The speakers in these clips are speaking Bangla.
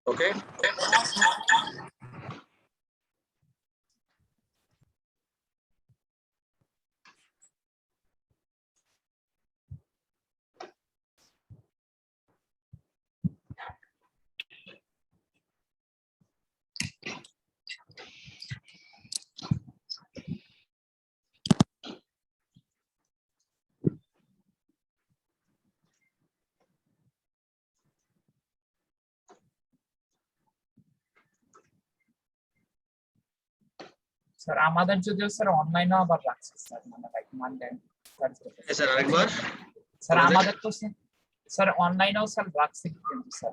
Okay. স্যার আমাদের যদিও স্যার অনলাইনে আবার রাখছে স্যার, মানে লাইক মানডে স্যার আরেকবার স্যার আমাদের তো স্যার অনলাইনেও স্যার রাখছে কিন্তু স্যার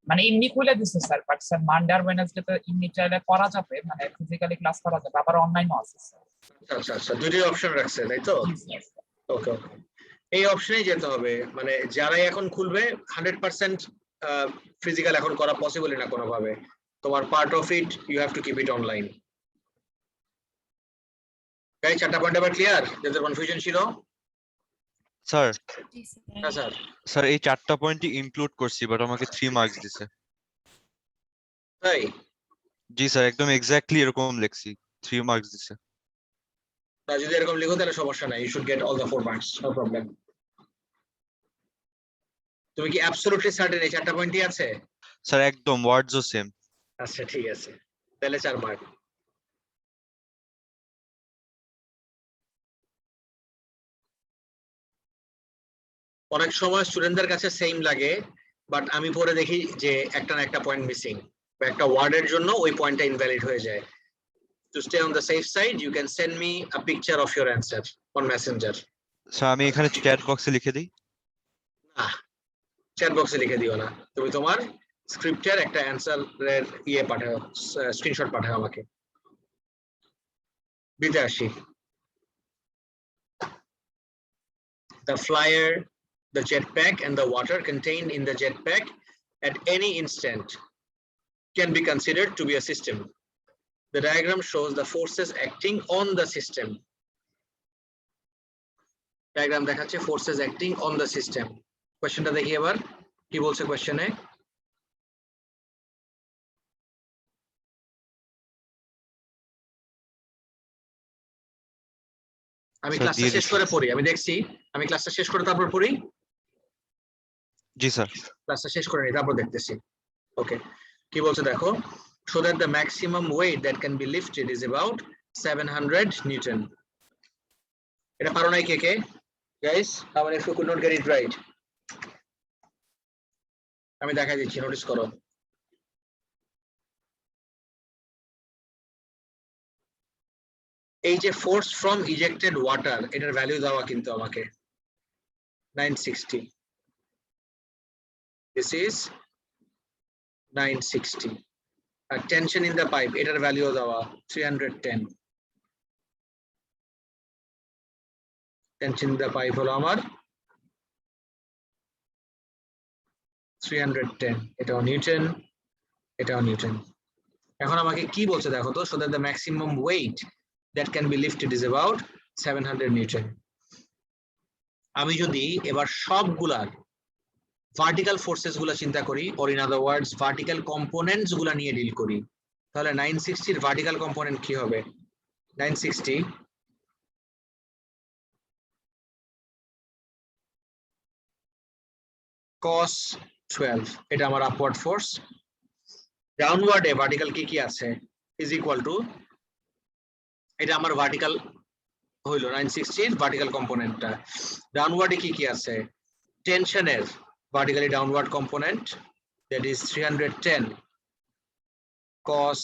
মানে এমনি খুলে দিচ্ছে স্যার, বাট স্যার মানডে আর ওয়েডনেসডে তো এমনি চাইলে করা যাবে, মানে ফিজিক্যালি ক্লাস করা যাবে, আবার অনলাইনও আছে স্যার। আচ্ছা আচ্ছা, দুটি অপশন রাখছে তাই তো? ওকে ওকে, এই অপশনেই যেতে হবে। মানে যারাই এখন খুলবে 100% ফিজিক্যাল এখন করা পসিবল না কোনোভাবে। তোমার part of it you have to keep it online. Guys, চারটা পয়েন্ট আবার ক্লিয়ার? যাদের কনফিউশন ছিল স্যার হ্যাঁ স্যার। স্যার এই চারটা পয়েন্টই ইনক্লুড করছি, বাট আমাকে 3 মার্কস দিছে। তাই? জি স্যার, একদম এক্স্যাক্টলি এরকম লিখছি, 3 মার্কস দিছে। না, যদি এরকম লিখো তাহলে সমস্যা নাই, you should get all the 4 marks, no problem. তুমি কি অ্যাবসলিউটলি সার্টেন এই চারটা পয়েন্টই আছে? স্যার একদম ওয়ার্ডসও সেম। আচ্ছা ঠিক আছে, তাহলে 4 মার্ক। অনেক সময় স্টুডেন্টদের কাছে সেম লাগে, বাট আমি পরে দেখি যে একটা না একটা পয়েন্ট মিসিং, বা একটা ওয়ার্ডের জন্য ওই পয়েন্টটা ইনভ্যালিড হয়ে যায়। To stay on the safe side, you can send me a picture of your answer on Messenger. Sir আমি এখানে চ্যাট বক্সে লিখে দিই। না, চ্যাট বক্সে লিখে দিও না, তুমি তোমার স্ক্রিপ্টের একটা অ্যান্সারের ইয়ে পাঠাও, স্ক্রিনশট পাঠাও আমাকে। দিতে আসি। The flyer, the jetpack and the water contained in the jetpack at any instant can be considered to be a system. The diagram shows the forces acting on the system. Diagram দেখাচ্ছে forces acting on the system. কোশ্চেনটা দেখি এবার কি বলছে কোশ্চেনে। আমি স্যার ক্লাসটা দিয়ে শেষ দিছি। করে পড়ি, আমি দেখছি, আমি ক্লাসটা শেষ করে তারপর পড়ি। জি স্যার। ক্লাসটা শেষ করে নিই তারপর দেখতেছি। ওকে, কি বলছে দেখো, so that the maximum weight that can be lifted is about 700 Newton. এটা পারো নাই কে কে? Guys, how many of you could not get it right? আমি দেখাই দিচ্ছি, নোটিস করো। এই যে ফোর্স ফ্রম ইজেক্টেড ওয়াটার, এটার ভ্যালু দেওয়া কিন্তু আমাকে 960, this is 960. আর টেনশন ইন দ্য পাইপ, এটার ভ্যালু দেওয়া 310. টেনশন ইন দ্য পাইপ হলো আমার 310, এটাও নিউটন, এটাও নিউটন। এখন আমাকে কি বলছে দেখো তো, so that the maximum weight that can be lifted is about 700 Newton. আমি যদি এবার সবগুলার ভার্টিক্যাল ফোর্সেস গুলা চিন্তা করি, or in other words vertical components গুলা নিয়ে ডিল করি, তাহলে 960 এর ভার্টিক্যাল কম্পোনেন্ট কি হবে? 960 cos 12, এটা আমার আপওয়ার্ড ফোর্স। ডাউনওয়ার্ডে ভার্টিক্যাল কি কি আছে ইজ ইকুয়াল টু, এটা আমার ভার্টিক্যাল হইলো 960 এর ভার্টিক্যাল কম্পোনেন্টটা। ডাউনওয়ার্ডে কি কি আছে? টেনশনের vertically downward component, that is 310 cos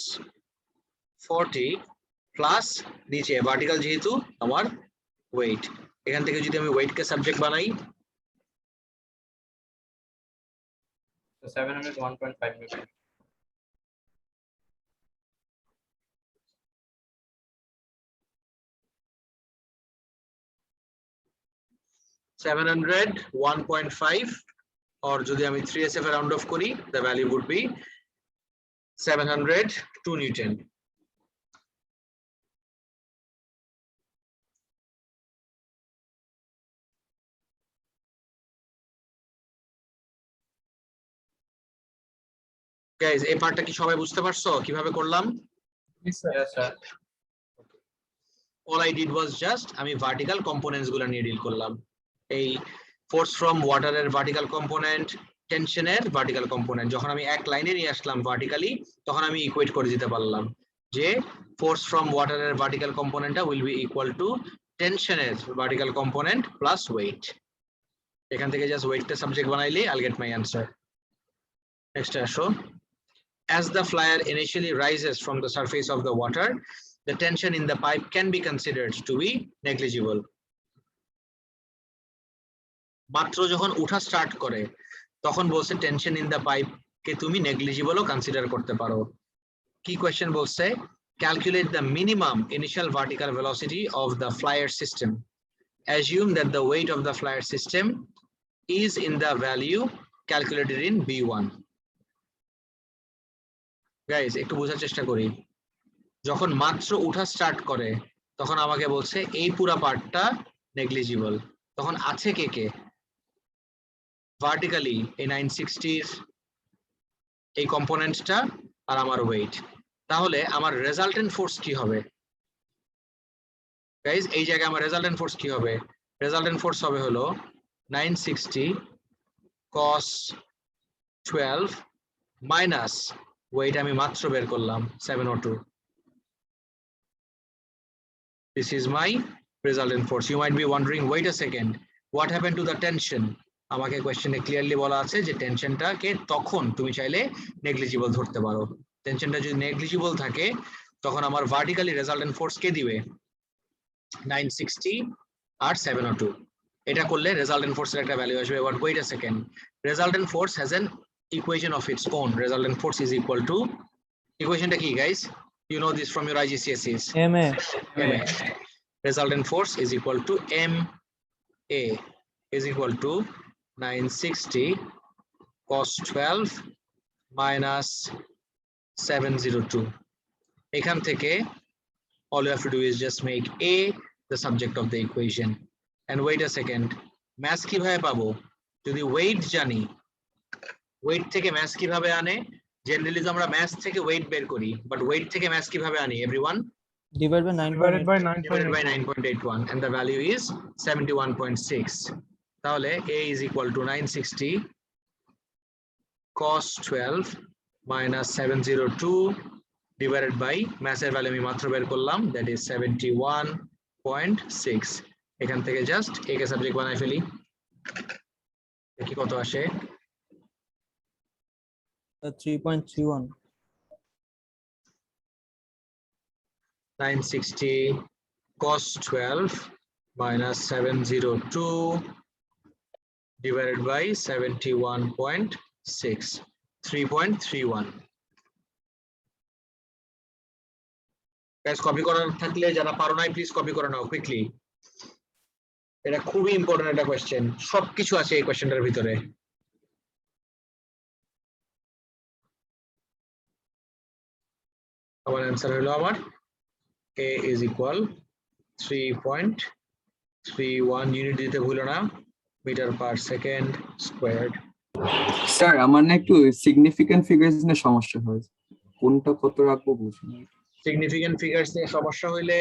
40 plus নিচে ভার্টিক্যাল যেহেতু আমার ওয়েট, এখান থেকে যদি আমি ওয়েটকে সাবজেক্ট বানাই, 701.5 Newton. সেভেন হান্ড্রেড 1.5, or যদি আমি 3SF এ রাউন্ড অফ করি, the value would be 702 Newton. Guys এই পার্টটা কি সবাই বুঝতে পারছো কিভাবে করলাম? Yes, sir. All I did was just আমি ভার্টিক্যাল কম্পোনেন্টস গুলো নিয়ে ডিল করলাম। এই ফোর্স ফ্রম ওয়াটারের ভার্টিক্যাল কম্পোনেন্ট, টেনশনের ভার্টিক্যাল কম্পোনেন্ট যখন আমি এক লাইনে নিয়ে আসলাম ভার্টিক্যালি, তখন আমি ইকুয়েট করে দিতে পারলাম যে ফোর্স ফ্রম ওয়াটারের ভার্টিক্যাল কম্পোনেন্টটা উইল বি ইকুয়াল টু টেনশনের ভার্টিক্যাল কম্পোনেন্ট প্লাস ওয়েট। এখান থেকে জাস্ট ওয়েটটা সাবজেক্ট বানাইলে I'll get my answer. Next আসো। As the flyer initially rises from the surface of the water, the tension in the pipe can be considered to be negligible. মাত্র যখন উঠা স্টার্ট করে তখন বলছে টেনশন ইন দ্য পাইপ কে তুমি নেগলিজিবলও কনসিডার করতে পারো। কি কোয়েশ্চেন বলছে? Calculate the minimum initial vertical velocity of the flyer system. Assume that the weight of the flyer system is in the value calculated in B1. Guys একটু বোঝার চেষ্টা করি। যখন মাত্র উঠা স্টার্ট করে তখন আমাকে বলছে এই পুরা পার্টটা নেগলিজিবল। তখন আছে কে কে? ভার্টিক্যালি এই 960 এই কম্পোনেন্টটা আর আমার ওয়েট। তাহলে আমার রেজাল্টেন্ট ফোর্স কি হবে গাইস? এই জায়গায় আমার রেজাল্টেন্ট ফোর্স কি হবে? রেজাল্টেন্ট ফোর্স হবে হলো 960 cos 12 মাইনাস ওয়েট আমি মাত্র বের করলাম 702. This is my resultant force. You might be wondering, wait a second, what happened to the tension? আমাকে কোয়েশ্চেনে ক্লিয়ারলি বলা আছে যে টেনশনটাকে তখন তুমি চাইলে নেগলিজিবল ধরতে পারো। টেনশনটা যদি নেগলিজিবল থাকে তখন আমার ভার্টিক্যালি রেজাল্টেন্ট ফোর্স কে দিবে? 960 আর 702। এটা করলে রেজাল্টেন্ট ফোর্সের একটা ভ্যালু আসবে। But wait a second, resultant force has an equation of its own. Resultant force is equal to, equationটা কি guys? You know this from your IGCSEs. MA. Resultant force is equal to MA is equal to 960 cos 12 minus 702. এখান থেকে all you have to do is just make A the subject of the equation. And wait a second, mass কিভাবে পাবো? যদি weight জানি, ওয়েট থেকে ম্যাস কিভাবে আনে? জেনারেলি তো আমরা ম্যাস থেকে ওয়েট বের করি, বাট ওয়েট থেকে ম্যাস কিভাবে আনি everyone? Divided by 9.81 and the value is 71.6. তাহলে A is equal to 960 cos 12 minus 702 divided by ম্যাসের ভ্যালু আমি মাত্র বের করলাম, that is 71.6. এখান থেকে জাস্ট A কে সাবজেক্ট বানাই ফেলি, দেখি কত আসে। 3.31. 960 cos 12 minus 702 divided by 71.6, 3.31. Guys, copy করার থাকলে যারা পারো নাই প্লিজ কপি করে নাও কুইকলি। এটা খুবই ইম্পর্টেন্ট একটা কোশ্চেন, সবকিছু আছে এই কোশ্চেনটার ভিতরে। আমার অ্যান্সার হলো আমার A is equal 3.31 ইউনিট দিতে ভুলো না, metre per second squared. Sir আমার না একটু সিগনিফিকেন্ট ফিগারস নিয়ে সমস্যা হয়, কোনটা কত রাখবো বুঝিনি। সিগনিফিকেন্ট ফিগারস নিয়ে সমস্যা হইলে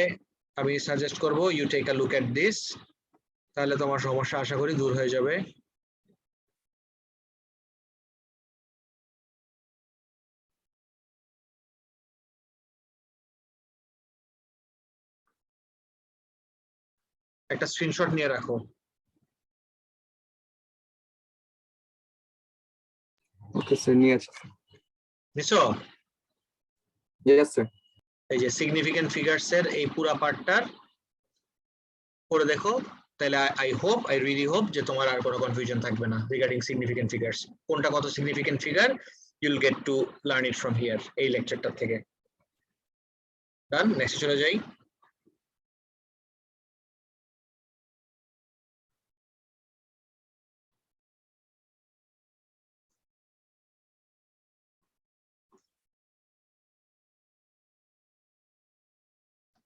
আমি সাজেস্ট করব you take a look at this, তাহলে তোমার সমস্যা আশা করি দূর হয়ে যাবে। একটা স্ক্রিনশট নিয়ে রাখো। ওকে স্যার, নিয়ে আছি। নিছো? Yes sir. এই যে সিগনিফিকেন্ট ফিগারস এর এই পুরো পার্টটার পড়ে দেখো, তাহলে আই রিয়েলি হোপ যে তোমার আর কোনো কনফিউশন থাকবে না রিগার্ডিং সিগনিফিকেন্ট ফিগারস। কোনটা কত significant figure, Yule gate to learn it from here, এই লেকচারটা থেকে। ডান, নেক্সট চলে যাই।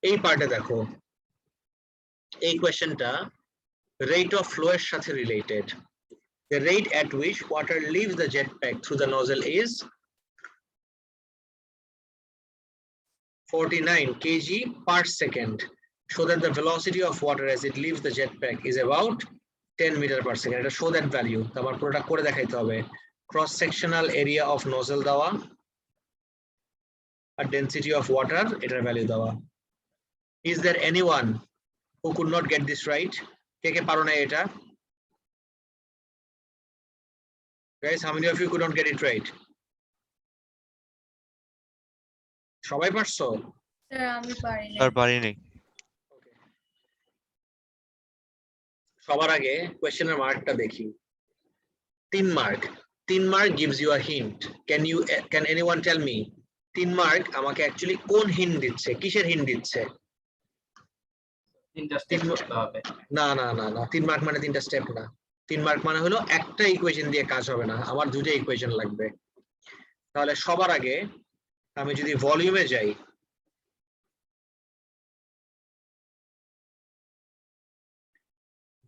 এই পার্টে দেখো, এই কোয়েশ্চেনটা রেট অফ ফ্লো এর সাথে related. The rate at which water leaves the jet pack through the nozzle is 49 kg per second. Show that the velocity of water as it leaves the jetpack is about 10 meter per second. এটা show that value. আমার পুরোটা করে দেখাইতে হবে। Cross sectional area of nozzle দেওয়া আর density of water এটার value দেওয়া। Is there anyone who could not get this right? কে কে পারো না এটা? Guys, how many of you could not get it right? সবাই পারছো? স্যার আমি পারি না। স্যার পারিনি। সবার আগে কোয়েশ্চেনের মার্কটা দেখি। 3 mark. 3 mark gives you a hint. Can anyone tell me 3 mark আমাকে অ্যাকচুয়ালি কোন হিন্ট দিচ্ছে? কিসের হিন্ট দিচ্ছে? তিনটা স্টেপ করতে হবে। না না না না 3 মার্ক মানে 3টা স্টেপ না। 3 মার্ক মানে হলো একটা ইকুয়েশন দিয়ে কাজ হবে না, আমার দুটো ইকুয়েশন লাগবে। তাহলে সবার আগে আমি যদি ভলিউমে যাই,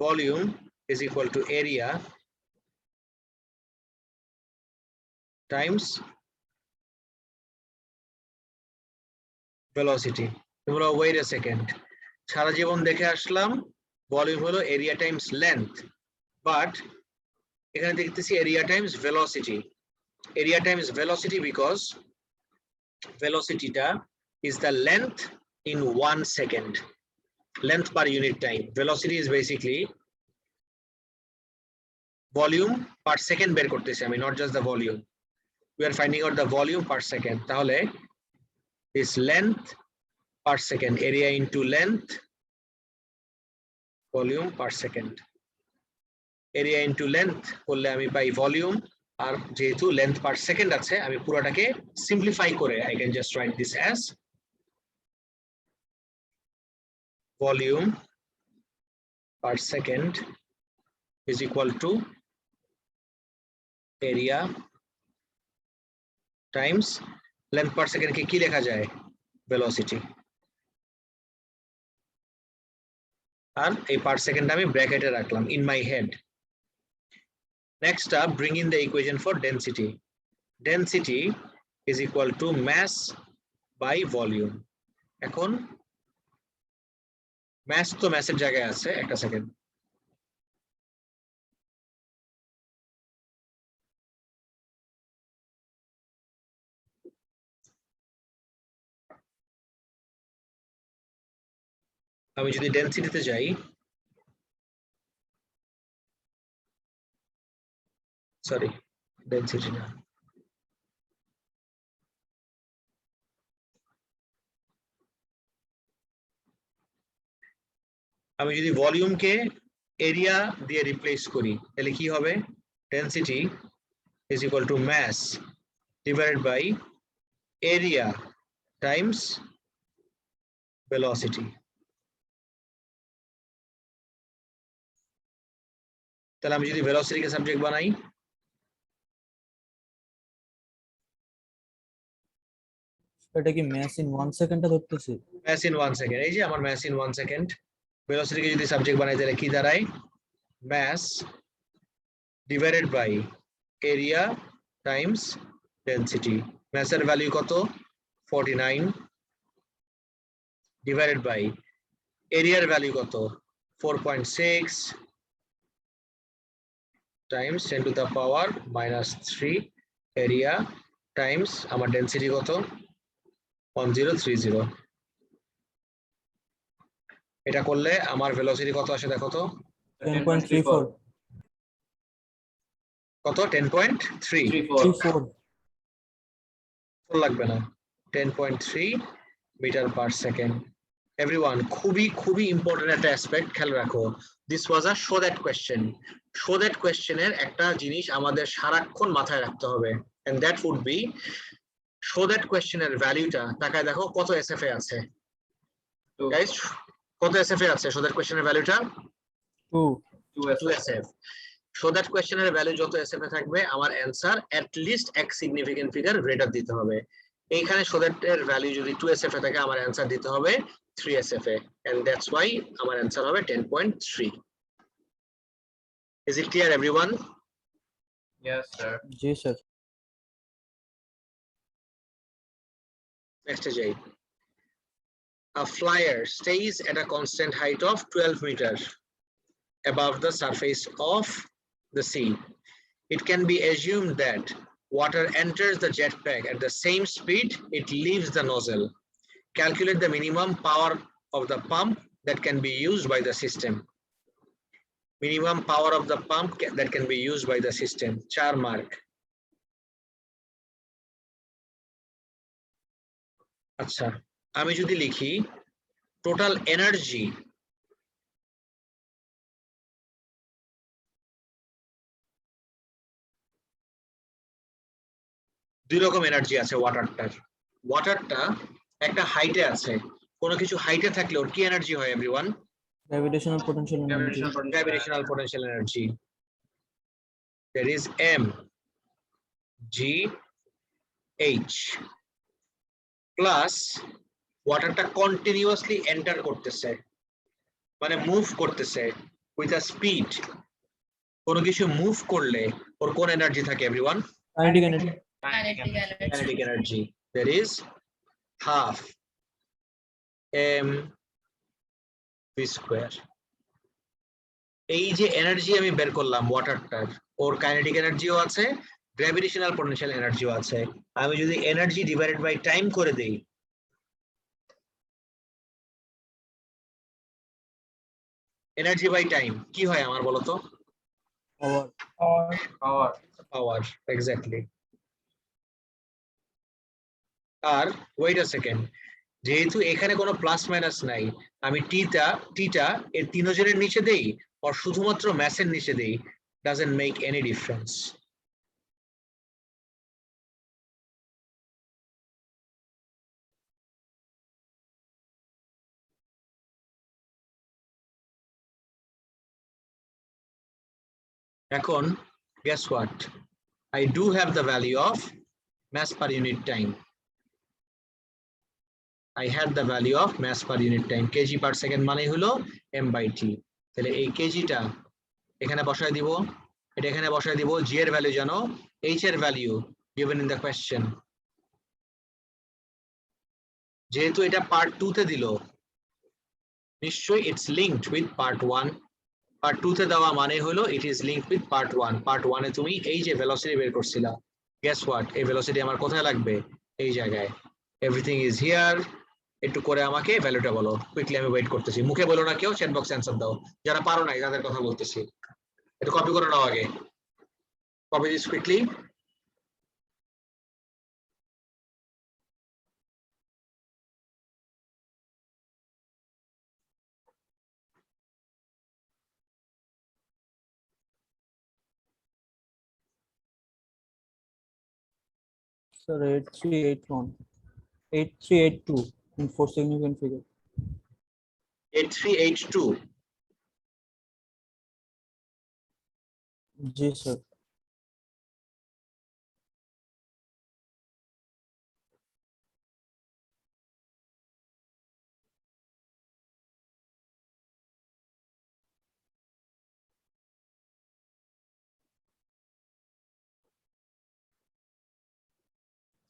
volume is equal to area times velocity. তোমরা wait a second. সারা জীবন দেখে আসলাম ভলিউম হলো area times length, but এখানে দেখতেছি area times velocity. Area times velocity because velocity টা is the length in 1 second. Length per unit time. Velocity is basically volume per second বের করতেছি আমি, not just the volume. We are finding out the volume per second. তাহলে this length per second, area into length, volume per second. Area into length করলে আমি পাই volume, আর যেহেতু length per second আছে আমি পুরোটাকে simplify করে I can just write this as volume per second is equal to area times length per second কে কি লেখা যায়? velocity. আর এই per second আমি ব্র্যাকেটে রাখলাম in my head. Next up, bring in the equation for density. Density is equal to mass by volume. এখন mass তো massের জায়গায় আছে, একটা সেকেন্ড। আমি যদি ডেনসিটিতে যাই, সরি ডেনসিটি না, আমি যদি ভলিউমকে এরিয়া দিয়ে রিপ্লেস করি তাহলে কি হবে? Density is equal to mass divided by area times velocity. তাহলে আমি যদি ভেলোসিটিকে সাবজেক্ট বানাই, এটা কি ম্যাস ইন 1 সেকেন্ডটা ধরতেছি? mass in 1 second, এই যে আমার mass in 1 second, ভেলোসিটিকে যদি সাবজেক্ট বানাই তাহলে কি দাঁড়ায়? mass divided by area times density. mass এর ভ্যালু কত? 49 divided by এরিয়ার ভ্যালু কত? 4.6 times 10 to the power minus 3 area times আমার ডেনসিটি কত? 1030। এটা করলে আমার ভেলোসিটি কত আসে দেখো তো? 10.34 কত? 10.3 লাগবে না, 10.3 মিটার পার সেকেন্ড। এভরিওয়ান, খুবই খুবই ইম্পর্টেন্ট একটা অ্যাসপেক্ট খেয়াল রাখো। This was a show that question. Show that কোয়েশ্চেনের একটা জিনিস আমাদের সারাক্ষণ মাথায় রাখতে হবে, and that would be show that কোয়েশ্চেনের ভ্যালুটা। তাকায় দেখো কত এসএফএ আছে গাইস, কত এসএফএ আছে শো দ্যাট কোয়েশ্চেনের ভ্যালুটা? 2 2SF. শো দ্যাট কোয়েশ্চেনের ভ্যালু যত এসএফএ থাকবে আমার অ্যানসার এট লিস্ট এক সিগনিফিকেন্ট ফিগার গ্রেটার দিতে হবে। এইখানে শো দ্যাট এর ভ্যালু যদি 2SF থাকে আমার অ্যানসার দিতে হবে 3SF, and that's why আমার অ্যানসার হবে 10.3. Is it clear everyone? Yes, sir. G sir. Next যাই। a flyer stays at a constant height of 12 meters above the surface of the sea. It can be assumed that water enters the jetpack at the same speed it leaves the nozzle. Calculate the minimum power of the pump that can be used by the system. Minimum power of the pump that can be used by the system. 4 mark. আচ্ছা, আমি যদি লিখি টোটাল এনার্জি দুই রকম এনার্জি আছে ওয়াটারটার। ওয়াটারটা একটা হাইটে আছে, কোনো কিছু হাইটে থাকলে ওর কি এনার্জি হয় everyone? Gravitational potential energy. Gravitational potential energy. There is M G H plus ওয়াটারটা কন্টিনিউয়াসলি এন্টার করতেছে, মানে মুভ করতেছে উইথ আ স্পিড। কোনো কিছু মুভ করলে ওর কোন এনার্জি থাকে everyone? Kinetic energy. Kinetic energy. Kinetic energy. There is half m v square. এই যে এনার্জি আমি বের করলাম ওয়াটারটার, ওর কাইনেটিক এনার্জিও আছে, গ্র্যাভিটেশনাল পোটেনশিয়াল এনার্জিও আছে। আমি যদি এনার্জি ডিভাইডেড বাই টাইম করে দেই, এনার্জি বাই টাইম কি হয় আমার বলো তো? Power. Power. Power, exactly. আর ওয়েট আ সেকেন্ড, যেহেতু এখানে কোনো প্লাস মাইনাস নাই, আমি টিটা এর 3 জনের নিচে দেই আর শুধুমাত্র ম্যাসের নিচে দেই, ডাজন্ট মেক এনি ডিফারেন্স। এখন guess what, I do have the value of mass per unit time. I had the value of mass per unit time. kg per second মানে হলো m/t। তাহলে এই কেজিটা এখানে বসায় দিব, এটা এখানে বসায় দিব। g এর ভ্যালু জানো, h এর value given in the question। যেহেতু এটা পার্ট 2 তে দিল, নিশ্চয়ই it's linked with part 1। Part 2 তে দেওয়া মানে হলো it is linked with part 1। Part 1 এ তুমি এই যে ভেলোসিটি বের করছিলা, গেস হোয়াট, এই ভেলোসিটি আমার কোথায় লাগবে? এই জায়গায়। Everything is here. একটু করে আমাকে ভ্যালুটা বলো কুইকলি, আমি ওয়েট করতেছি। মুখে বলো না কেউ, চ্যাট বক্সে অ্যানসার দাও। যারা পারো নাই তাদের কথা বলতেছি, একটু কপি করে নাও আগে। Copy this quickly. Sir, 8381. 8382 in 4 significant figure. 8382। Ji sir.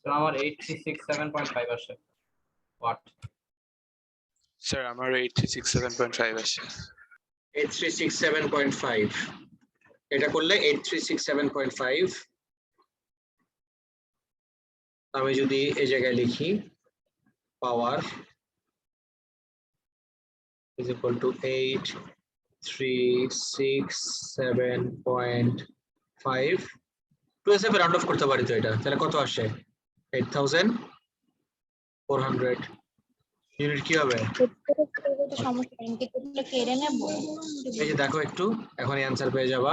So আমার 8367.5 আসে। What? স্যার আমার 8367.5 আসে। 8367.5 এটা করলে 8367.5। আমি যদি এই জায়গায় লিখি power is equal to 8367.5 two SF round off করতে পারি তো এটা, তাহলে কত আসে? 8400 ইউনিট কি হবে? সমস্যা নেই, কিন্তু কেড়ে নেব। এই যে দেখো একটু, এখনই অ্যানসার পেয়ে যাবা।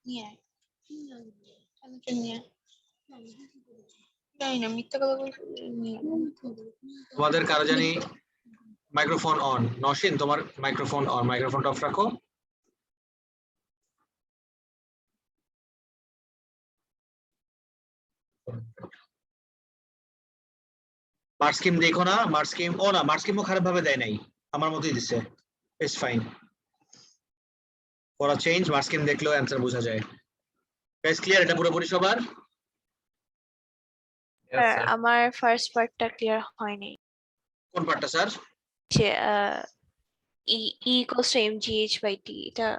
নিয়ে নিয়ে জানি না, মিথ্যা কথা বলছি। তোমাদের কারো জানি মাইক্রোফোন অন? নসীন, তোমার মাইক্রোফোন অন, মাইক্রোফোনটা অফ রাখো। মার্ক স্কিম দেখো না, মার্ক স্কিম, ও না, মার্ক স্কিমও খারাপ ভাবে দেয় নাই, আমার মতই দিছে, it's fine. For a change mark scheme দেখলেও অ্যানসার বোঝা যায়। গাইস ক্লিয়ার এটা পুরোপুরি সবার? Yes, sir. আমার ফার্স্ট পার্টটা ক্লিয়ার হয়নি। কোন পার্টটা স্যার? যে E equals to mgh by t এটা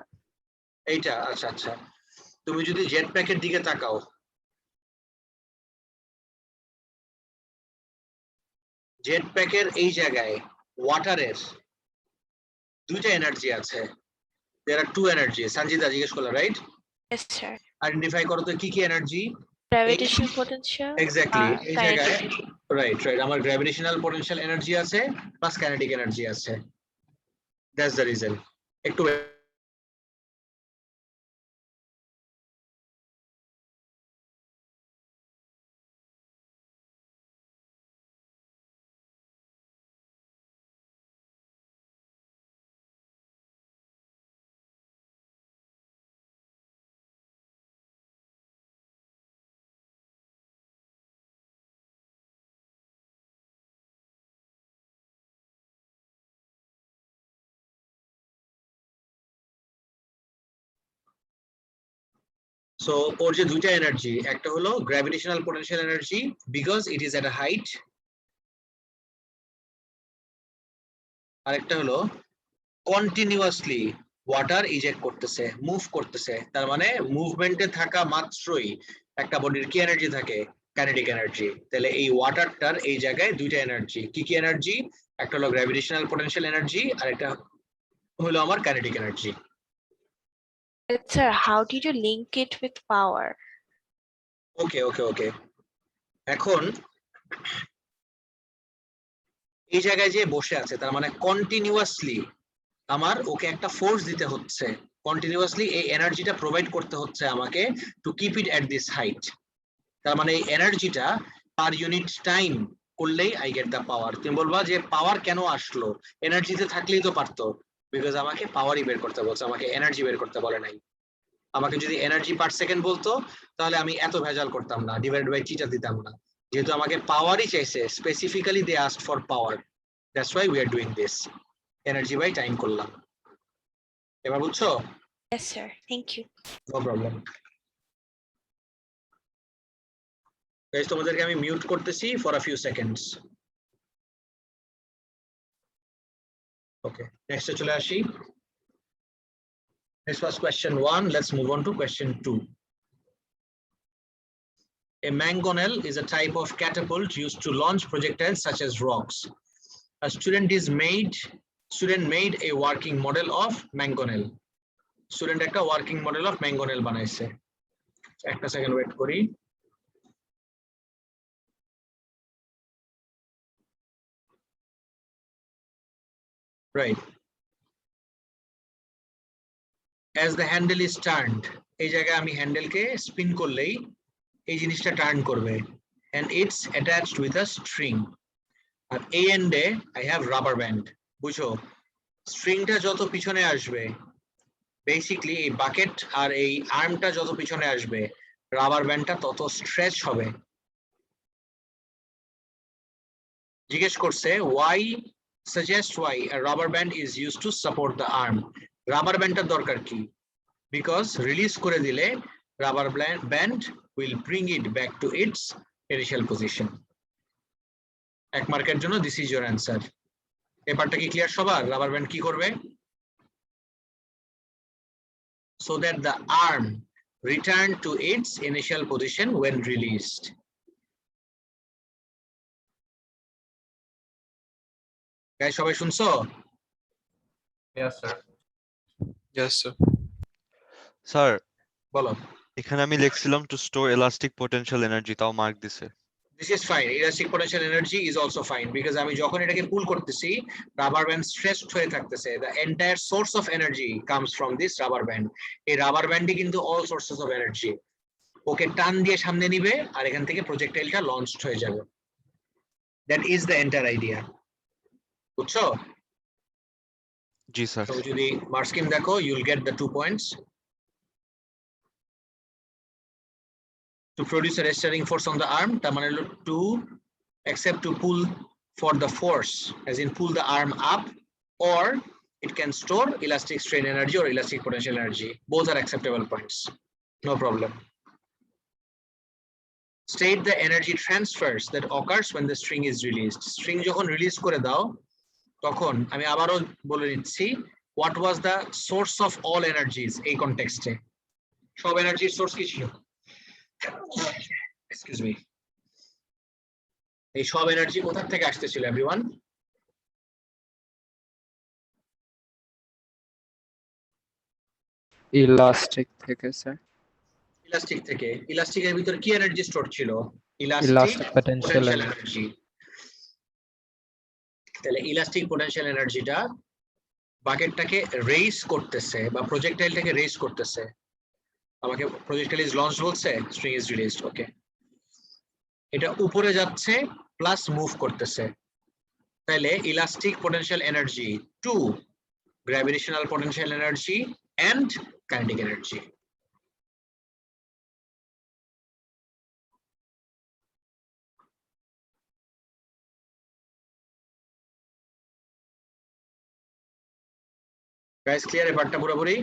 এইটা, আচ্ছা আচ্ছা। তুমি যদি জেট প্যাকের দিকে তাকাও, জেট প্যাকের এই জায়গায় ওয়াটারের দুইটা এনার্জি আছে। there are two energy. Sanjita জিজ্ঞেস করলো, রাইট? yes sir আইডেন্টিফাই করো তো কি কি এনার্জি? gravitational potential এক্স্যাক্টলি আর এই kinetic জায়গায়, energy। রাইট রাইট, আমার গ্র্যাভিটেশনাল পোটেনশিয়াল এনার্জি আছে প্লাস কাইনেটিক এনার্জি আছে। That's the reason. একটু সো ওর যে দুইটা এনার্জি, একটা হলো gravitational potential energy because it is at a height, আরেকটা হলো কন্টিনিউয়াসলি ওয়াটার ইজেক্ট করতেছে, মুভ করতেছে। তার মানে মুভমেন্টে থাকা মাত্রই একটা বডির কি এনার্জি থাকে? Kinetic energy. তাহলে এই ওয়াটারটার এই জায়গায় দুইটা এনার্জি। কি কি এনার্জি? একটা হলো গ্র্যাভিটেশনাল পোটেনশিয়াল এনার্জি, আর একটা হলো আমার kinetic energy. sir how did you link it with power ওকে ওকে ওকে, এখন এই জায়গায় যে বসে আছে তার মানে কন্টিনিউয়াসলি আমার ওকে একটা ফোর্স দিতে হচ্ছে, কন্টিনিউয়াসলি এই এনার্জিটা প্রোভাইড করতে হচ্ছে আমাকে two keep it at this height. তার মানে এই এনার্জিটা পার ইউনিট টাইম করলেই আই গেট দ্য পাওয়ার। তুমি বলবা যে পাওয়ার কেন আসলো? এনার্জিতে থাকলেই তো পারতো, বিকজ আমাকে পাওয়ারই বের করতে বলছে, আমাকে এনার্জি বের করতে বলে নাই। আমাকে যদি এনার্জি পার সেকেন্ড বলতো তাহলে আমি এত ভেজাল করতাম না, ডিভাইড বাই টিটা দিতাম না। যেহেতু আমাকে পাওয়ারই চাইছে, specifically they asked for power, that's why we are doing this. Energy by time করলাম। এবার বুঝছো? yes sir thank you no problem. Guys তোমাদেরকে আমি মিউট করতেছি for a few seconds. Okay, নেক্সটে চলে আসি। This was question 1. Let's move on to question 2. A mangonel is a type of catapult used to launch projectiles such as rocks. A student made a working model of mangonel. Student একটা working model of mangonel বানাইছে। একটা সেকেন্ড ওয়েট করি। Right. As the handle is turned, এই জায়গায় আমি হ্যান্ডেলকে স্পিন করলেই এই জিনিসটা টার্ন করবে, and it's attached with a string. আর এই এন্ডে I have rubber band. বুঝো, স্ট্রিংটা যত পিছনে আসবে, বেসিক্যালি এই বাকেট আর এই আর্মটা যত পিছনে আসবে, রাবার ব্যান্ডটা তত স্ট্রেচ হবে। জিজ্ঞেস করছে why a rubber band is used to support the arm. Rubber ব্যান্ডটার দরকার কি? বিকজ রিলিজ করে দিলে rubber band will bring it back to its initial position. এক মার্কের জন্য দিস ইজ ইওর অ্যান্সার। পেপারটা কি ক্লিয়ার সবার? রাবার ব্যান্ড কি করবে? So that the arm return to its initial position when released. Guys, সবাই শুনছো? yes sir Yes, sir. Sir বলো। এখানে আমি লিখছিলাম to store elastic potential energy, তাও মার্ক দিছে। This is fine. Elastic potential energy is also fine because আমি যখন এটাকে পুল করতেছি রাবার ব্যান্ড স্ট্রেচড হয়ে থাকতেছে। The entire source of energy comes from this rubber band. এই রাবার ব্যান্ডই কিন্তু all sources of energy। ওকে টান দিয়ে সামনে নিবে আর এখান থেকে প্রজেক্টাইলটা লঞ্চড হয়ে যাবে। That is the entire idea. বুঝছো? জি স্যার। তো যদি মার্ক স্কিম দেখো, you'll get the 2 points. To produce a restraining force on the arm, তার মানে হলো to except to pull for the force, as in pull the arm up, or it can store elastic strain energy or elastic potential energy. Both are acceptable points. No problem. state the energy transfers that occurs when the string is released. String যখন রিলিজ করে দাও তখন আমি আবারও বলে দিচ্ছি what was the source of all energies এই কনটেক্সটে সব এনার্জির সোর্স কি ছিল এক্সকিউজ মি এই সব এনার্জি কোথা থেকে আসতেছিল এভরিওয়ান ইলাস্টিক থেকে স্যার ইলাস্টিক থেকে ইলাস্টিকের ভিতরে কি এনার্জি স্টোর ছিল ইলাস্টিক পটেনশিয়াল এনার্জি তাহলে ইলাস্টিক পোটেনশিয়াল এনার্জিটা বাকেটটাকে রেইস করতেছে বা প্রজেক্টাইলটাকে রেইস করতেছে আমাকে প্রজেক্টাইল ইজ লঞ্চ বলছে স্ট্রিং ইজ রিলিজড ওকে এটা উপরে যাচ্ছে প্লাস মুভ করতেছে তাহলে elastic potential energy to gravitational potential energy and kinetic energy guys clear এই পার্টটা পুরোপুরি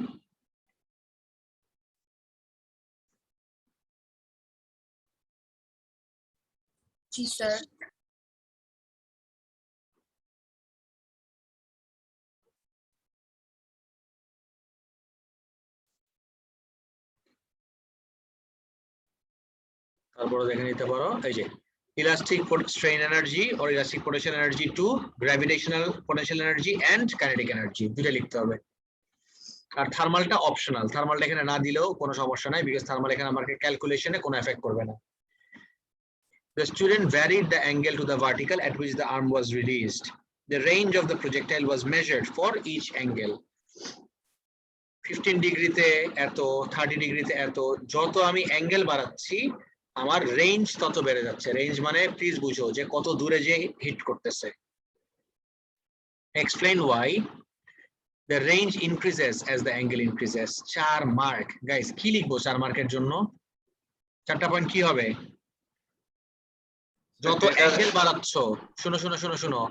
জি স্যার তারপরে দেখে নিতে পারো এই যে elastic strain energy or elastic potential energy to gravitational potential energy and kinetic energy দুটো লিখতে হবে আর থার্মালটা অপশনাল থার্মালটা এখানে না দিলেও কোনো সমস্যা নাই বিকজ থার্মাল এখানে আমাকে ক্যালকুলেশনে কোনো এফেক্ট করবে না The student varied the angle to the vertical at which the arm was released. The range of the projectile was measured for each angle. 15 ডিগ্রিতে এত 30 ডিগ্রিতে এত যত আমি অ্যাঙ্গেল বাড়াচ্ছি আমার রেঞ্জ তত বেড়ে যাচ্ছে রেঞ্জ মানে প্লিজ বুঝো যে কত দূরে যে হিট করতেছে explain why the range increases as the angle increases 4 mark guys কি লিখবো 4 মার্কের জন্য চারটা পয়েন্ট কি হবে যত অ্যাঙ্গেল বাড়াচ্ছো শুনো শুনো শুনো শুনো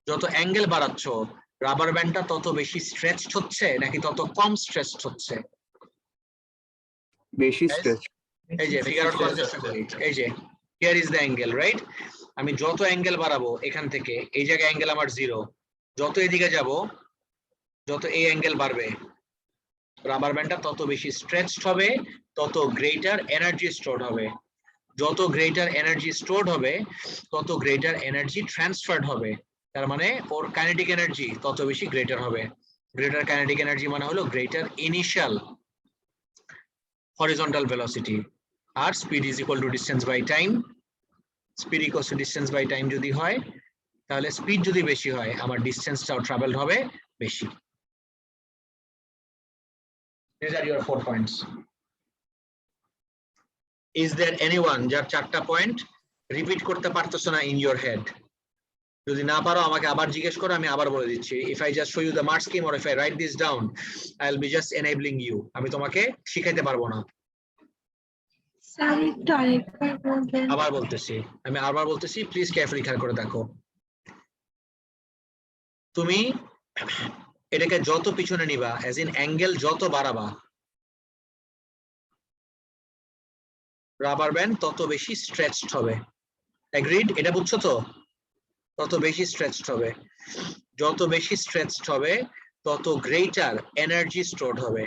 যত অ্যাঙ্গেল বাড়াচ্ছো রাবার ব্যান্ডটা তত বেশি স্ট্রেচড হচ্ছে নাকি তত কম স্ট্রেচড হচ্ছে বেশি স্ট্রেচ এই যে ফিগার আউট করার চেষ্টা করি এই যে here is the angle right আমি যত অ্যাঙ্গেল বাড়াবো এখান থেকে এই জায়গায় অ্যাঙ্গেল আমার 0 যত এদিকে যাব যত এই অ্যাঙ্গেল বাড়বে রাবার ব্যান্ডটা তত বেশি স্ট্রেচড হবে তত গ্রেটার এনার্জি স্টোরড হবে যত গ্রেটার এনার্জি স্টোরড হবে তত গ্রেটার এনার্জি ট্রান্সফারড হবে তার মানে ওর কাইনেটিক এনার্জি তত বেশি গ্রেটার হবে গ্রেটার কাইনেটিক এনার্জি মানে হলো গ্রেটার ইনিশিয়াল horizontal velocity আর speed is equal to distance by time speed equals to distance by time যদি হয় তাহলে স্পিড যদি বেশি হয় আমার ডিসটেন্সটাও ট্রাভেলড হবে বেশি these are your 4 points is there anyone যার চারটা পয়েন্ট রিপিট করতে পারতেছো না in your head যদি না পারো আমাকে আবার জিজ্ঞেস করো আমি আবার বলে দিচ্ছি if I just show you the mark scheme or if I write this down I'll be just enabling you আমি তোমাকে শিখাইতে পারবো না স্যার একটু আরেকবার বলবেন আবার বলতেছি আমি আবার বলতেছি প্লিজ কেয়ারফুলি খেয়াল করে দেখো তুমি এটাকে যত পিছনে নিবা অ্যাজ ইন অ্যাঙ্গেল যত বাড়াবা রাবার ব্যান্ড তত বেশি স্ট্রেচড হবে এগ্রিড এটা বুঝছো তো তত বেশি স্ট্রেচড হবে যত বেশি স্ট্রেচড হবে তত গ্রেটার এনার্জি স্টোরড হবে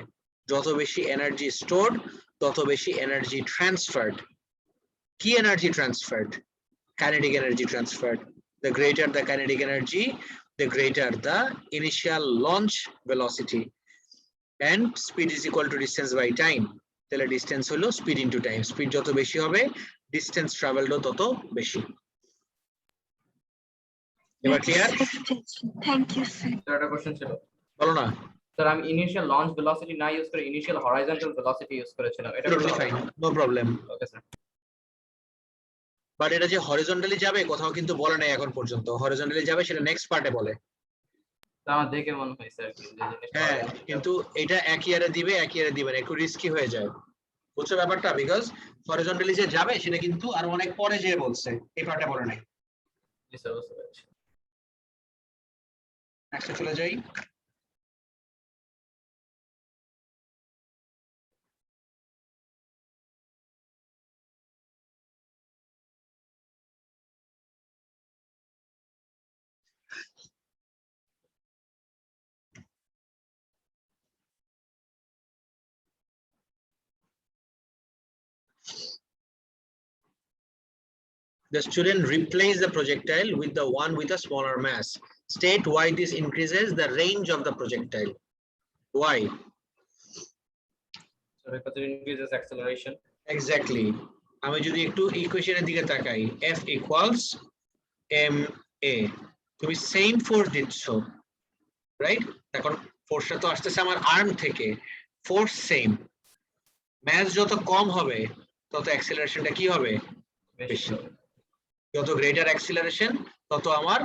যত বেশি এনার্জি স্টোরড তত বেশি এনার্জি ট্রান্সফারড কি energy transferred kinetic energy transferred the greater the kinetic energy the greater the initial launch velocity and speed is equal to distance by time তাহলে ডিসটেন্স হলো স্পিড ইনটু টাইম স্পিড যত বেশি হবে ডিসটেন্স ট্রাভেলড তত বেশি এবার clear thank you sir sir একটা কোশ্চেন ছিল বলো না স্যার আমি ইনিশিয়াল লঞ্চ ভেলোসিটি না ইউজ করে ইনিশিয়াল হরাইজন্টাল ভেলোসিটি ইউজ করেছিলাম এটা Totally fine, no problem. Okay sir but এটা যে হরিজন্টালি যাবে কোথাও কিন্তু বলে নাই এখন পর্যন্ত হরিজন্টালি যাবে সেটা নেক্সট পার্টে বলে আমার দেখে মনে হয় স্যার যে জিনিসটা হ্যাঁ কিন্তু এটা এক ইয়ারে দিবে এক ইয়ারে দিবে না একটু রিস্কি হয়ে যায় বুঝছো ব্যাপারটা বিকজ হরিজন্টালি যে যাবে সেটা কিন্তু আর অনেক পরে যেয়ে বলছে এই পার্টে বলে নাই জি স্যার বুঝতে পেরেছি নেক্সটে চলে যাই The student replace the projectile with the one with a smaller mass. State why this increases the range of the projectile. Why? So because it increases acceleration. Exactly. আমি যদি একটু ইকুয়েশনের দিকে তাকাই, F equals ma, তুমি সেম ফোর্স দিচ্ছ, রাইট? এখন ফোর্সটা তো আসতেছে আমার আর্ম থেকে, ফোর্স সেম, ম্যাস যত কম হবে তত অ্যাক্সিলারেশনটা কি হবে? বেশি। যত গ্রেটার অ্যাক্সিলারেশন তত আমার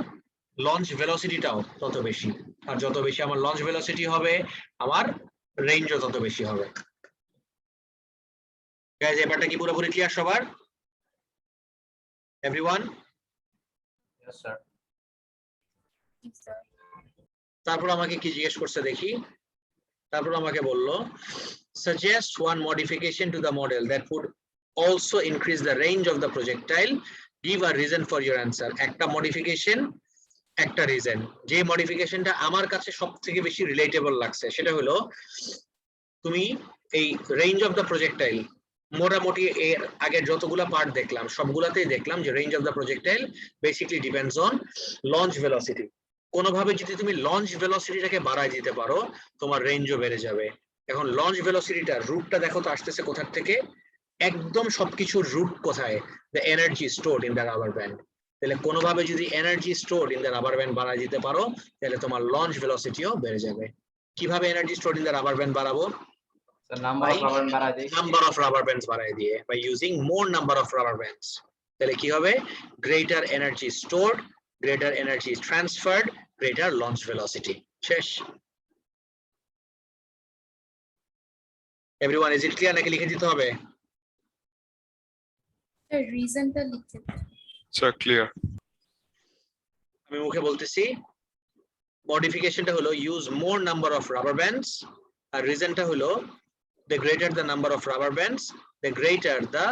লঞ্চ ভেলোসিটিটাও তত বেশি, আর যত বেশি আমার লঞ্চ ভেলোসিটি হবে আমার রেঞ্জও তত বেশি হবে। গাইস, এবারটা কি পুরোপুরি ক্লিয়ার সবার? এভরিওয়ান? Yes, sir. তারপর আমাকে কি জিজ্ঞেস করছে দেখি, তারপর আমাকে বলল suggest one modification to the model that would also increase the range of the projectile, give a reason for your answer. একটা মডিফিকেশন, একটা রিজন। যে মডিফিকেশনটা আমার কাছে সবথেকে বেশি রিলেটেবল লাগছে সেটা হলো, তুমি এই রেঞ্জ অফ দ্য প্রজেক্টাইল, মোটামুটি এর আগের যতগুলা পার্ট দেখলাম সবগুলাতেই দেখলাম যে range of the projectile basically depends on launch velocity. কোনোভাবে যদি তুমি লঞ্চ ভেলোসিটিটাকে বাড়ায় দিতে পারো তোমার রেঞ্জও বেড়ে যাবে। এখন লঞ্চ ভেলোসিটিটার রুটটা দেখো তো আসতেছে কোথা থেকে, একদম সবকিছুর রুট কোথায়? The energy stored in the rubber band. তাহলে কোনোভাবে যদি energy stored in the rubber band বাড়ায় দিতে পারো তাহলে তোমার লঞ্চ ভেলোসিটিও বেড়ে যাবে। কিভাবে energy stored in the rubber band বাড়াবো? The number of rubber বাড়ায় দেই। Number of rubber bands বাড়ায় দিয়ে, by using more number of rubber bands। তাহলে কি হবে? Greater energy stored, greater energy transferred, greater launch velocity। শেষ। Everyone, is it clear নাকি লিখে দিতে হবে? রিজনটা লিখতে Sir, clear. আমি মুখে বলতেছি, মডিফিকেশনটা হলো use more number of rubber bands, আর রিজনটা হলো the greater the number of rubber bands, the greater the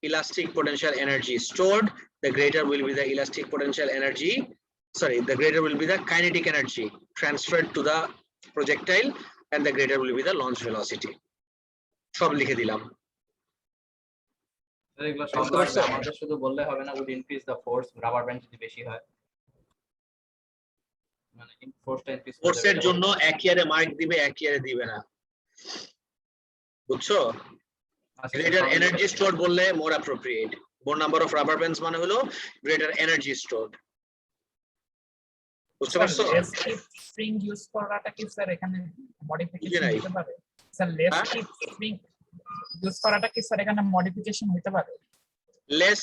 elastic potential energy stored, the greater will be the elastic potential energy, sorry, the greater will be the kinetic energy transferred to the projectile, and the greater will be the launch velocity। সব লিখে দিলাম। এগুলো সব লাগবে, আমাদের শুধু বললে হবে না would increase the force, rubber band যদি বেশি হয়, মানে ফোর্সটা ইনক্রিজ ফোর্সের জন্য এক ইয়ারে মার্ক দিবে, এক ইয়ারে দিবে না, বুঝছো? greater energy stored বললে more appropriate, more number of rubber bands মানে হলো greater energy stored। বুঝতে পারছো? স্প্রিং ইউজ করাটা কি স্যার এখানে মডিফিকেশন নাই। হতে পারে? স্যার লেস হ্যাঁ? স্প্রিং ইউজ করাটা কি স্যার এখানে মডিফিকেশন হতে পারে? less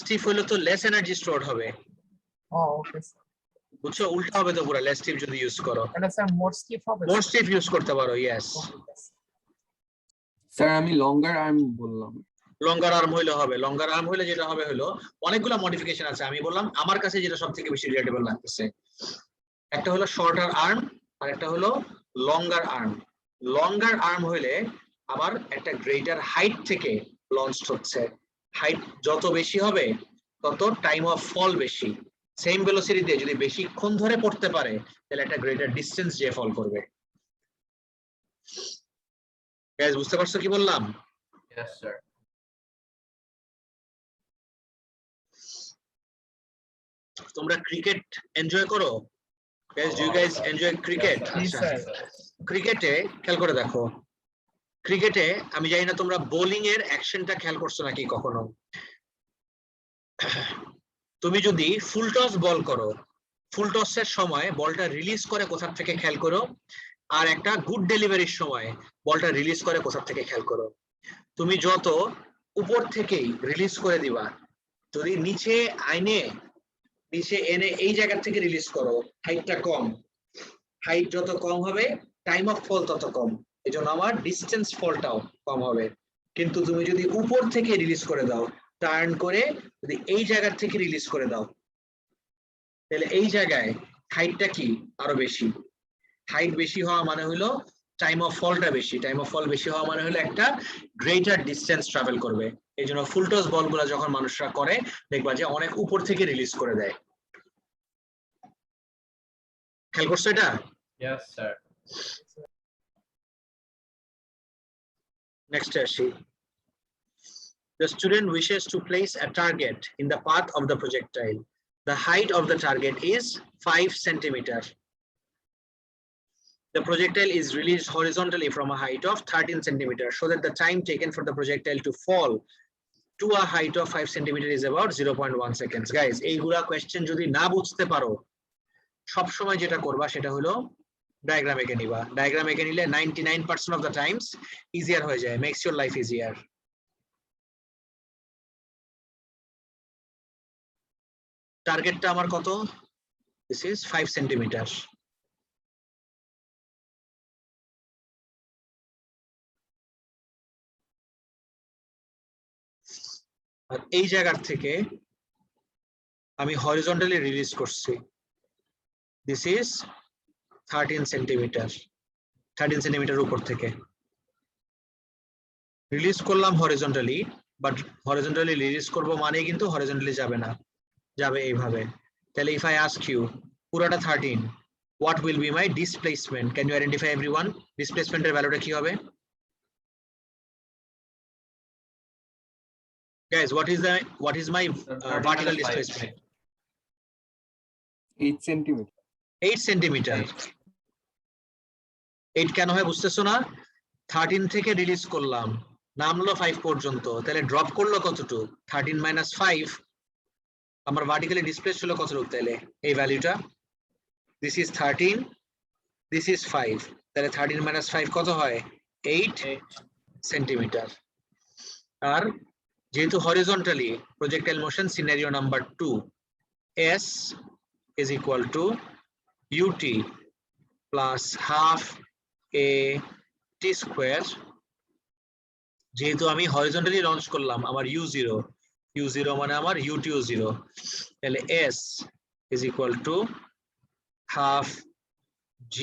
stiff হলো তো less energy stored হবে, ও ওকে স্যার, বুঝছো? উল্টা হবে তো পুরো, less stiff যদি ইউজ করো, তাহলে স্যার মোর স্কিপ হবে। more stiff ইউজ করতে পারো। yes, স্যার আমি লঙ্গার আর্ম বললাম। লঙ্গার আর্ম হইলে হবে, লঙ্গার আর্ম হইলে যেটা হবে হলো অনেকগুলো মডিফিকেশন আছে, আমি বললাম আমার কাছে যেটা সবথেকে বেশি রিলেটেবল লাগতেছে, একটা হলো শর্টার আর্ম আর একটা হলো লঙ্গার আর্ম। লঙ্গার আর্ম হইলে আবার একটা গ্রেটার হাইট থেকে লঞ্চ হচ্ছে, হাইট যত বেশি হবে তত টাইম অফ ফল বেশি, সেম ভেলোসিটি দিয়ে যদি বেশিক্ষণ ধরে পড়তে পারে তাহলে একটা গ্রেটার ডিসটেন্স যে ফল করবে। গাইস, বুঝতে পারছো কি বললাম? Yes, sir. তোমরা ক্রিকেট এনজয় করো? Guys, do you guys enjoy cricket? জি স্যার। ক্রিকেটে খেয়াল করে দেখো, ক্রিকেটে আমি জানি না তোমরা বোলিং এর অ্যাকশনটা খেয়াল করছো নাকি কখনো। তুমি যদি ফুল টস বল করো, ফুল টসের সময় বলটা রিলিজ করে কোথা থেকে খেয়াল করো, আর একটা গুড ডেলিভারির সময় বলটা রিলিজ করে কোথা থেকে খেয়াল করো। তুমি যত উপর থেকেই রিলিজ করে দিবা, যদি নিচে এনে এই জায়গা থেকে রিলিজ করো, হাইটটা কম, হাইট যত কম হবে টাইম অফ ফল তত কম, এই জন্য আমার ডিস্টেন্স ফলটাও কম হবে। কিন্তু তুমি যদি উপর থেকে রিলিজ করে দাও, টার্ন করে যদি এই জায়গা থেকে রিলিজ করে দাও, তাহলে এই জায়গায় হাইটটা কি আরো বেশি, হাইট বেশি হওয়া মানে হলো টাইম অফ ফলটা বেশি, টাইম অফ ফল বেশি হওয়া মানে হলো একটা গ্রেটার ডিস্টেন্স ট্রাভেল করবে। এই জন্য ফুল টস বলগুলো যখন মানুষরা করে দেখবা যে অনেক উপর থেকে রিলিজ করে দেয়। খেয়াল করছো এটা? Yes, sir. নেক্সট আসি, The student wishes to place a target in the path of the projectile. The height of the target is 5 centimeters. The projectile is released horizontally from a height of 13 centimeters, so that the time taken for the projectile to fall to a height of 5 centimeters is about 0.1 seconds. Guys, এইগুলা question যদি না বুঝতে পারো, সবসময় যেটা করবা সেটা হলো ডায়াগ্রাম এঁকে নিবা। ডায়াগ্রাম এঁকে নিলে 99% of the times easier হয়ে যায়, makes your life easier. টার্গেটটা আমার কত? This is 5 centimeters. আর এই জায়গা থেকে আমি হরিজন্টালি রিলিজ করছি। This is 13 সেন্টিমিটার, 13 সেন্টিমিটার উপর থেকে রিলিজ করলাম হরিজন্টালি, বাট হরিজন্টালি রিলিজ করব মানে কিন্তু হরিজন্টালি যাবে না, যাবে এইভাবে। তাহলে if I ask you পুরোটা 13, what will be my displacement? Can you identify everyone? Displacement এর ভ্যালুটা কি হবে? Guys, what is my vertical displacement? 8 centimeter. 8 centimetre. 8 কেন হয় বুঝতেছো না? 13 থেকে রিলিজ করলাম, নামলো 5 পর্যন্ত, তাহলে ড্রপ করলো কতটুকু? 13 minus 5, আমার ভার্টিক্যালি ডিসপ্লেস হলো কতটুকু? তাহলে এই ভ্যালুটা, this is 13, this is 5, তাহলে 13 minus 5 কত হয়? 8 সেন্টিমিটার। আর যেহেতু horizontally, projectile motion scenario number 2, S is equal to ut plus half a t square. যেহেতু আমি হরিজন্টালি লঞ্চ করলাম, আমার u0 মানে আমার ut0, তাহলে S is equal to half g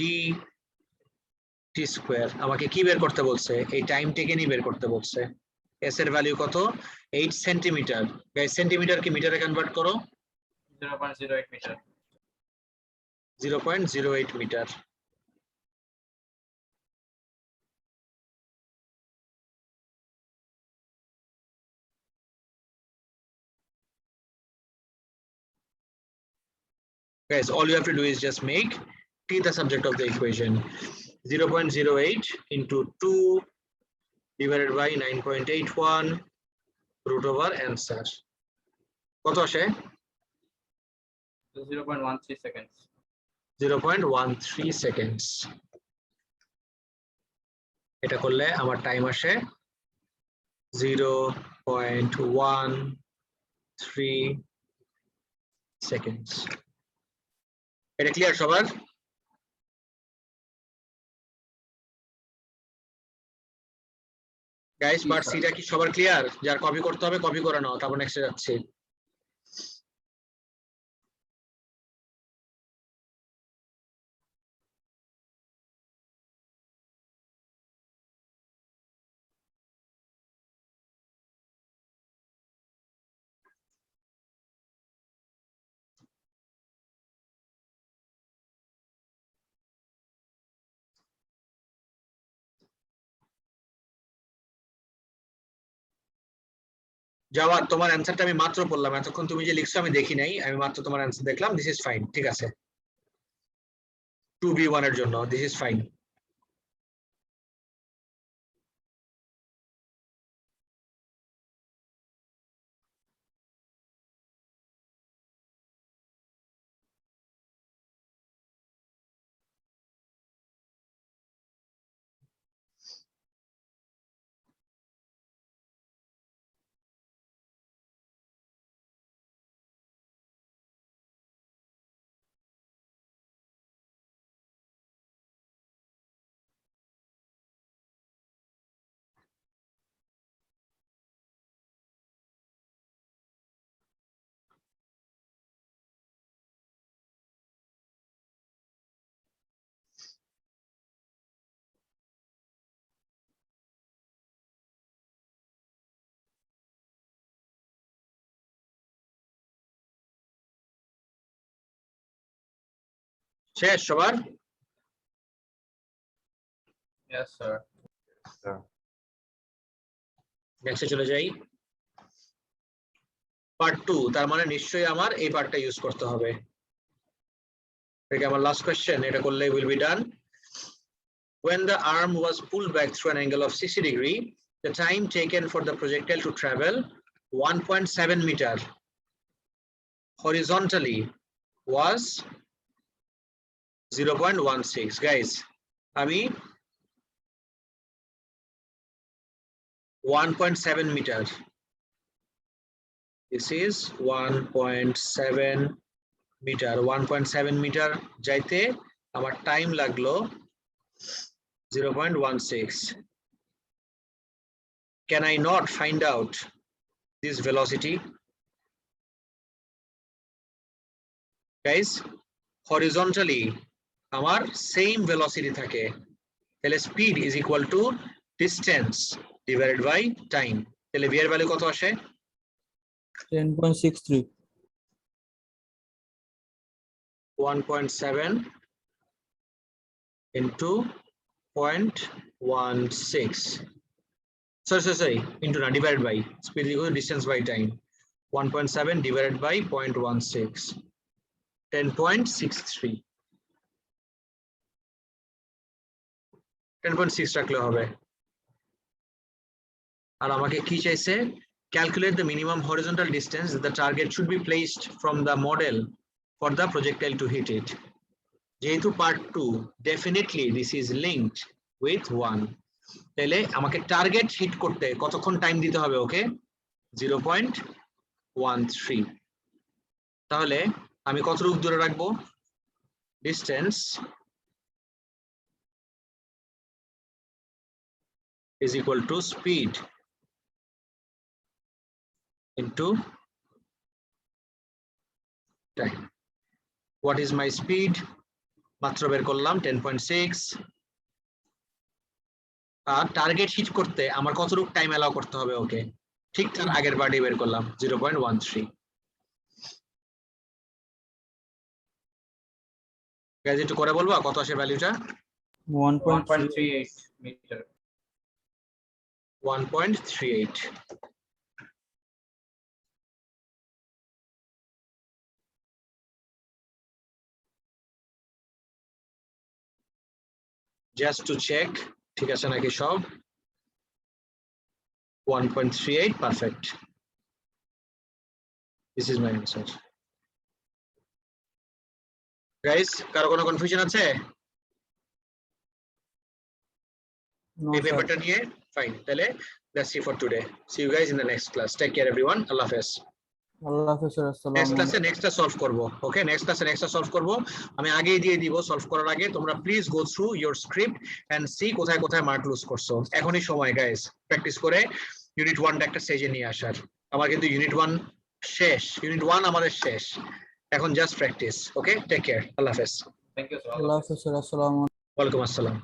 t square. আমাকে কি বের করতে বলছে? এই টাইম টেকেনই বের করতে বলছে। S এর ভ্যালু কত? 8 সেন্টিমিটার। গাইস, সেন্টিমিটার কি মিটারে কনভার্ট করো? 0.08 metre. 0.08 metre. Guys, all you have to do is just make t the subject of the equation. 0.08 into 2 divided by 9.81 root over answer. কত আসে? 0.13 seconds. 0.13 seconds. এটা করলে আমার টাইম আসে 0.13 seconds. এটা ক্লিয়ার সবার? গাইস, পার্ট সিটা কি সবার ক্লিয়ার? যার কপি করতে হবে কপি করে নাও, তারপর নেক্সটে যাচ্ছি। জাওয়াদ, তোমার অ্যানসারটা আমি মাত্র পড়লাম, এতক্ষণ তুমি যে লিখছো আমি দেখি নাই, আমি মাত্র তোমার অ্যানসার দেখলাম। দিস ইজ ফাইন, ঠিক আছে। 2b1 এর জন্য দিস ইজ ফাইন। শেষ সবার? Yes, sir. নেক্সটে চলে যাই। পার্ট 2 তার মানে নিশ্চয়ই আমার এই পার্টটা ইউজ করতে হবে। এটা আমার লাস্ট কোশ্চেন, এটা করলে will be done. When the arm was pulled back through an angle of 60 degree, the time taken for the projectile to travel 1.7 meter horizontally was 0.16. Guys, আমি 1.7 meter. This is 1.7 meter. 1.7 meter যাইতে আমার টাইম লাগলো 0.16. Can I not find out this velocity? Guys, horizontally আমার same velocity থাকে, তাহলে speed is equal to distance divided by time. তাহলে v এর ভ্যালু কত আসে? 10.63. 1.7 into 0.16. Sorry, into not divided by speed is equal to distance by time. 1.7 divided by 0.16. 10.63. 10.6 রাখলে হবে। আর আমাকে কি চাইছে? Calculate the minimum horizontal distance that the target should be placed from the model for the projectile to hit it. যেহেতু part 2, definitely this is linked with 1. তাহলে আমাকে টার্গেট হিট করতে কতক্ষণ টাইম দিতে হবে ওকে? 0.13. তাহলে আমি কতটুকু দূরে রাখবো? Distance is equal to speed into time. What is my speed? মাত্র বের করলাম 10.6. আর টার্গেট হিট করতে আমার কতটুকু টাইম অ্যালাউ করতে হবে ওকে? ঠিক তার আগের পার্টি বের করলাম 0.13. গাইজ একটু করে বলবা কত আসে ভ্যালুটা? 1.38 meter. 1.38. Just to check, ঠিক আছে নাকি সব? 1.38, perfect. This is my answer. Guys, কারো কোনো কনফিউশন আছে No, এই sir. পেপারটা নিয়ে? Fine. তাহলে that's it for today. See you guys in the next class. Take care everyone. Allah Hafiz. আল্লাহ হাফেজ স্যার, নেক্সট আসসালামু ক্লাসে নেক্সটটা সলভ করব। ওকে, নেক্সট ক্লাসে নেক্সটটা সলভ করব। আমি আগেই দিয়ে দিব, সলভ করার আগে তোমরা please go through your script and see কোথায় কোথায় মার্ক লুজ করছো। এখনই সময় গাইস, প্র্যাকটিস করে ইউনিট 1টা একটা স্টেজে নিয়ে আসার। আমার কিন্তু ইউনিট 1 শেষ, ইউনিট 1 আমাদের শেষ, এখন জাস্ট প্র্যাকটিস। ওকে, টেক কেয়ার, আল্লাহ হাফেজ। Thank you, sir. আল্লাহ হাফেজ স্যার, আসসালামু ওয়ালাইকুম আসসালাম।